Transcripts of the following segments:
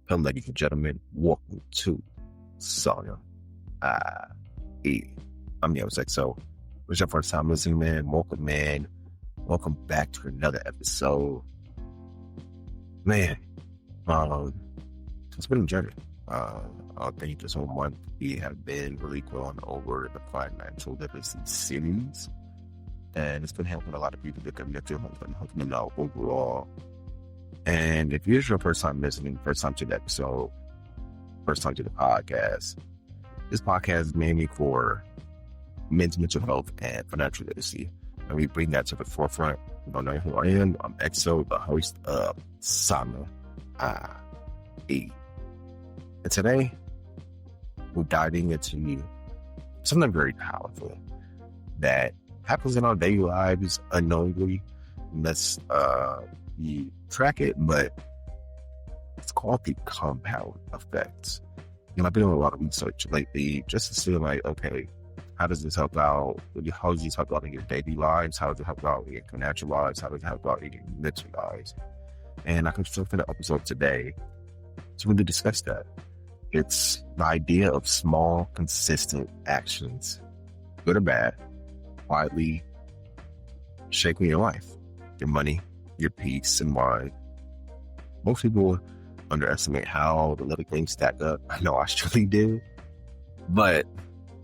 Hello, ladies and gentlemen. Welcome to SAUNAIE. I'm your XO. It's your first time listening, man. Welcome, man. Welcome back to another episode. Man, it's been a journey. I think this whole month we have been really going over the financial literacy series, and it's been helping a lot of people to connect to helping them out overall. And if you're your first time listening, first time to the episode, first time to the podcast, this podcast is mainly for men's mental health and financial literacy. And we bring that to the forefront. You don't know who I am. I'm XO, the host of SAUNAIE. And today, we're diving into something very powerful that happens in our daily lives unknowingly. Let's we track it, but it's called the compound effect. I've been doing a lot of research lately just to see, like, okay, how does this help out? How does this help out in your daily lives? How does it help out in your financial lives? How does it help out in your mental lives? And I can still for the episode today to really discuss that. It's the idea of small, consistent actions, good or bad, quietly shaping your life, your money, your peace and mind. Most people underestimate how the little things stack up. I know I surely do. But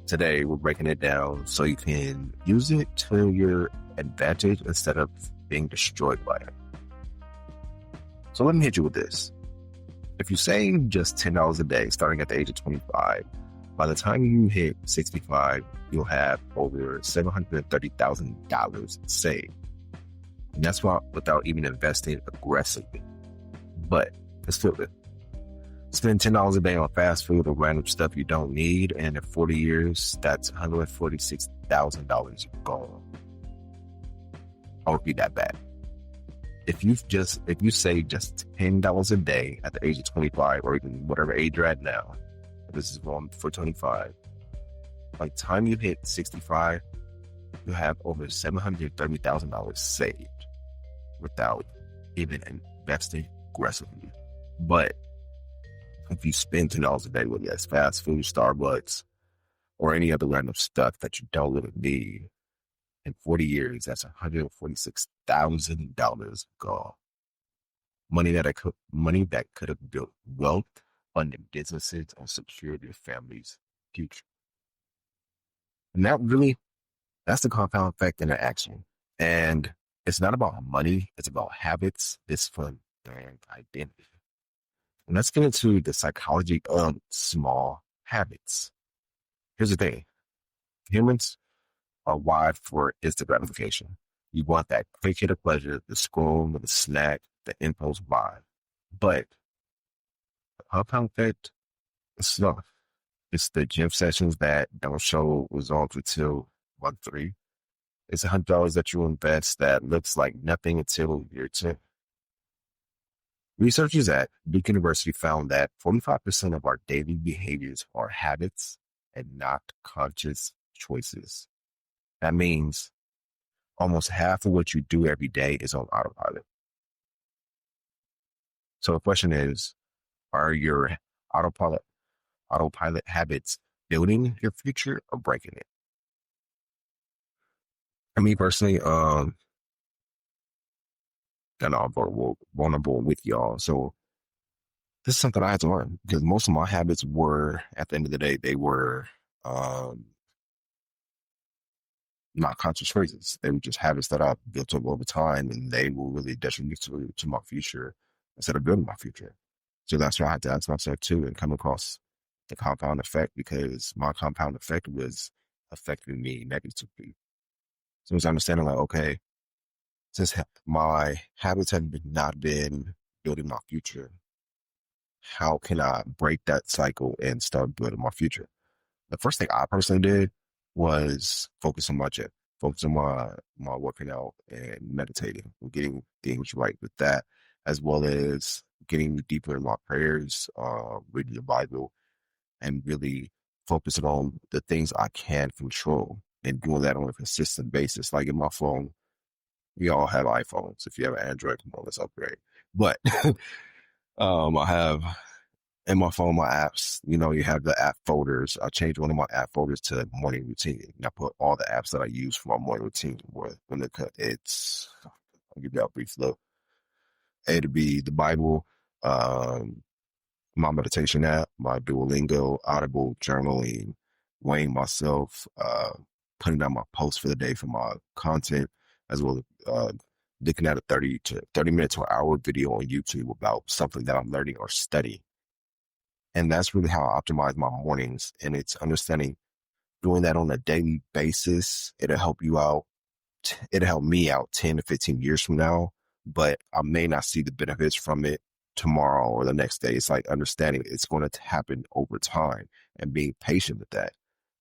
today we're breaking it down so you can use it to your advantage instead of being destroyed by it. So let me hit you with this. If you save just $10 a day starting at the age of 25, by the time you hit 65, you'll have over $730,000 saved. And that's why without even investing aggressively. But let's flip it. Spend $10 a day on fast food or random stuff you don't need, and in 40 years, that's $146,000 gone. I'll repeat that back. If you save just $10 a day at the age of 25, or even whatever age you're at now, this is one for 25. By the time you hit 65, you have over $730,000 saved without even investing aggressively. But if you spend $10 a day, whether that's fast food, Starbucks, or any other random stuff that you don't really need, in 40 years, that's $146,000 gone. Money that could have built wealth, funded businesses, and secured your family's future. And that's the compound effect in action. And it's not about money. It's about habits, discipline, and identity. And let's get into the psychology of small habits. Here's the thing. Humans are wired for instant gratification. You want that quick hit of pleasure, the scroll, the snack, the impulse buy. But the compound effect is slow. It's the gym sessions that don't show results until month 3. It's $100 that you invest that looks like nothing until year 10. Researchers at Duke University found that 45% of our daily behaviors are habits and not conscious choices. That means almost half of what you do every day is on autopilot. So the question is, are your autopilot habits building your future or breaking it? I mean, personally, and I'm vulnerable with y'all. So this is something I had to learn because most of my habits were, at the end of the day, they were not conscious choices. They were just habits that I built up over time, and they were really detrimental to my future instead of building my future. So that's why I had to ask myself too and come across the compound effect, because my compound effect was affecting me negatively. So it's understanding like, okay, since my habits have not been building my future, how can I break that cycle and start building my future? The first thing I personally did was focus on my gym, focus on my working out and meditating, and getting things right with that, as well as getting deeper in my prayers, reading the Bible, and really focusing on the things I can control and doing that on a consistent basis. Like in my phone, we all have iPhones. If you have an Android, come on, let's upgrade. But I have in my phone, my apps, you have the app folders. I changed one of my app folders to morning routine. And I put all the apps that I use for my morning routine. I'll give you a brief look. It'd be the Bible, um, my meditation app, my Duolingo, Audible, journaling, weighing myself, putting down my posts for the day for my content, as well as looking at a 30 minute to an hour video on YouTube about something that I'm learning or studying. And that's really how I optimize my mornings. And it's understanding doing that on a daily basis. It'll help you out. It'll help me out 10 to 15 years from now, but I may not see the benefits from it tomorrow or the next day. It's like understanding it's going to happen over time and being patient with that.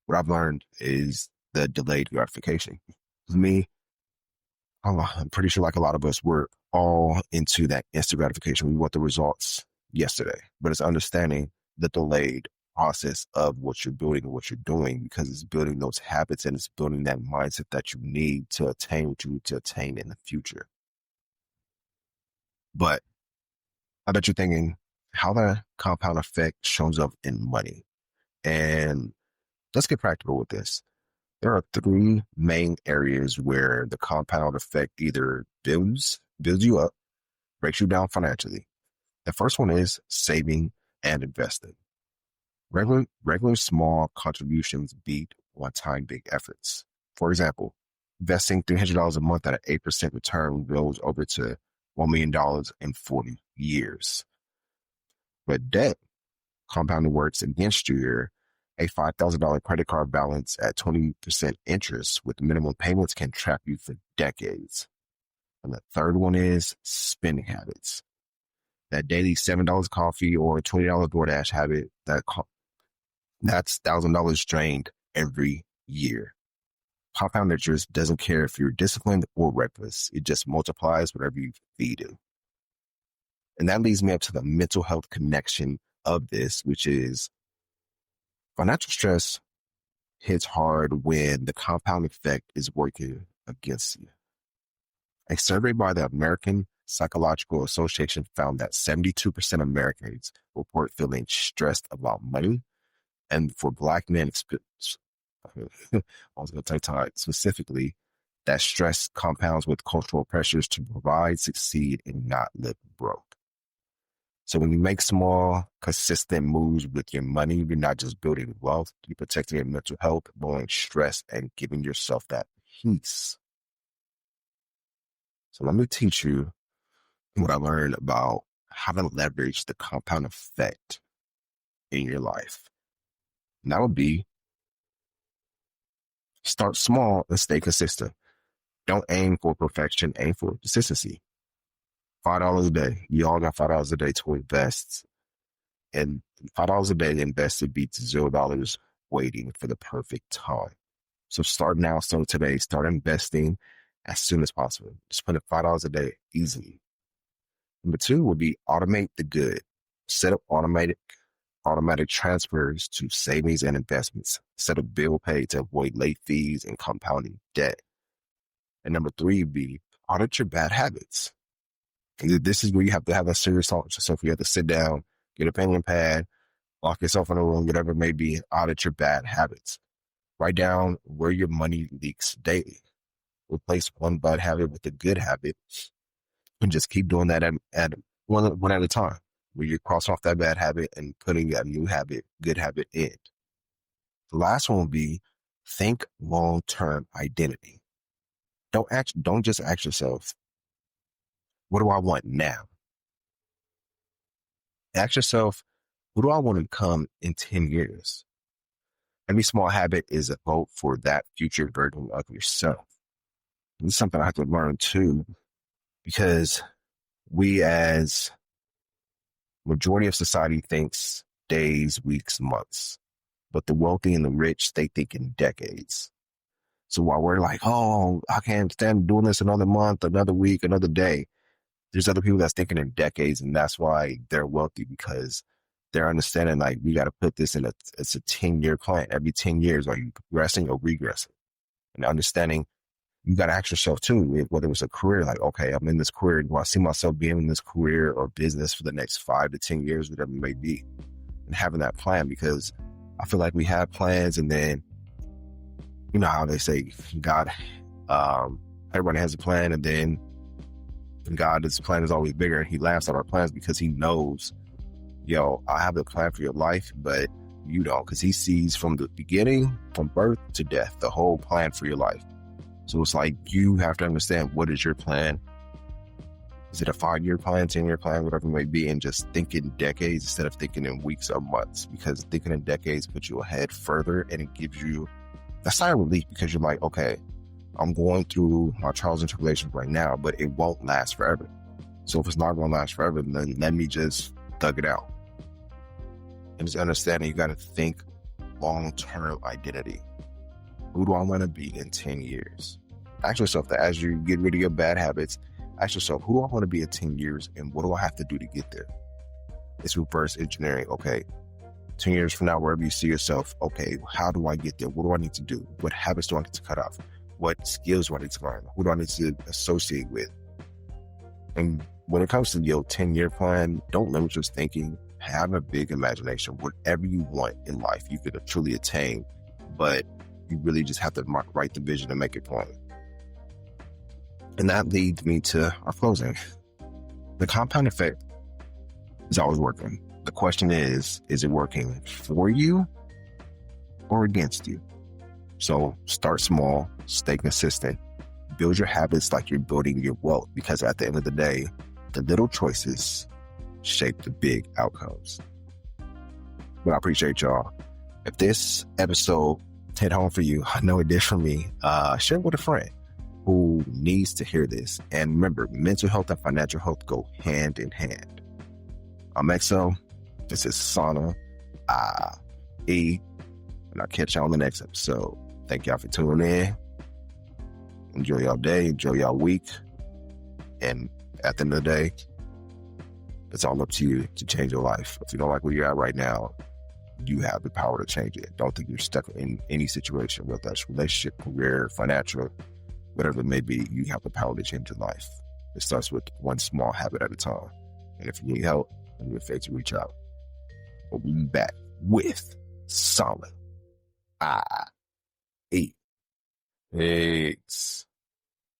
What I've learned is the delayed gratification. For me, I'm pretty sure like a lot of us, we're all into that instant gratification. We want the results yesterday, but it's understanding the delayed process of what you're building and what you're doing, because it's building those habits and it's building that mindset that you need to attain what you need to attain in the future. But I bet you're thinking how the compound effect shows up in money. And let's get practical with this. There are three main areas where the compound effect either builds you up, breaks you down financially. The first one is saving and investing. Regular small contributions beat one-time big efforts. For example, investing $300 a month at an 8% return rolls over to $1 million in 40 years. But debt compounding works against you here. A $5,000 credit card balance at 20% interest with minimum payments can trap you for decades. And the third one is spending habits. That daily $7 coffee or $20 DoorDash habit, that's $1,000 drained every year. Compound interest doesn't care if you're disciplined or reckless. It just multiplies whatever you feed it. And that leads me up to the mental health connection of this, which is financial stress hits hard when the compound effect is working against you. A survey by the American Psychological Association found that 72% of Americans report feeling stressed about money. And for Black men, I was going to take time specifically, that stress compounds with cultural pressures to provide, succeed, and not live broke. So when you make small, consistent moves with your money, you're not just building wealth, you're protecting your mental health, lowering stress, and giving yourself that peace. So let me teach you what I learned about how to leverage the compound effect in your life. And that would be start small and stay consistent. Don't aim for perfection, aim for consistency. $5 a day. You all got $5 a day to invest. And $5 a day invested beats $0 waiting for the perfect time. So start now, start today, start investing as soon as possible. Just put in $5 a day easily. Number two would be automate the good. Set up automatic transfers to savings and investments. Set up bill pay to avoid late fees and compounding debt. And number three would be audit your bad habits. And this is where you have to have a serious talk with yourself. You have to sit down, get a pen and pad, lock yourself in a room, whatever it may be, audit your bad habits. Write down where your money leaks daily. Replace one bad habit with a good habit and just keep doing that at one at a time, where you're crossing off that bad habit and putting that new habit, good habit in. The last one will be think long-term identity. Don't just ask yourself, what do I want now? Ask yourself, who do I want to become in 10 years? Every small habit is a vote for that future version of yourself. And this is something I have to learn too, because we as majority of society thinks days, weeks, months, but the wealthy and the rich, they think in decades. So while we're like, oh, I can't stand doing this another month, another week, another day, there's other people that's thinking in decades, and that's why they're wealthy, because they're understanding like we got to put this in it's a 10-year plan. Every 10 years, are you progressing or regressing? And understanding You got to ask yourself too, whether it's a career, like, okay, I'm in this career. Do I see myself being in this career or business for the next 5 to 10 years, whatever it may be, and having that plan? Because I feel like we have plans, and then, you know how they say God, everybody has a plan, and then God's plan is always bigger, and he laughs at our plans because he knows, I have a plan for your life, but you don't, because he sees from the beginning, from birth to death, the whole plan for your life. So it's like, you have to understand, what is your plan? Is it a 5-year plan, 10-year plan, whatever it may be, and just think in decades instead of thinking in weeks or months, because thinking in decades puts you ahead further, and it gives you a sigh of relief, because you're like, okay, I'm going through my trials and tribulations right now, but it won't last forever. So if it's not going to last forever, then let me just thug it out. And just understanding, you got to think long-term identity. Who do I want to be in 10 years? Ask yourself that as you get rid of your bad habits. Ask yourself, who do I want to be in 10 years, and what do I have to do to get there? It's reverse engineering. Okay, 10 years from now, wherever you see yourself, okay, how do I get there? What do I need to do? What habits do I need to cut off? What skills do I need to learn? Who do I need to associate with? And when it comes to your 10-year plan, don't limit your thinking. Have a big imagination. Whatever you want in life, you could truly attain, but you really just have to write the vision and make it plain. And that leads me to our closing. The compound effect is always working. The question is it working for you or against you? So start small, stay consistent, build your habits like you're building your wealth, because at the end of the day, the little choices shape the big outcomes. But I appreciate y'all. If this episode hit home for you, I know it did for me, share it with a friend who needs to hear this. And remember, mental health and financial health go hand in hand. I'm XO. This is SAUNAIE, and I'll catch y'all on the next episode. Thank y'all for tuning in. Enjoy y'all day, enjoy y'all week. And at the end of the day, it's all up to you to change your life. If you don't like where you're at right now, you have the power to change it. Don't think you're stuck in any situation, whether that's relationship, career, financial, whatever it may be. You have the power to change your life. It starts with one small habit at a time. And if you need help, don't be afraid to reach out. We'll be back with SAUNAIE. Peace.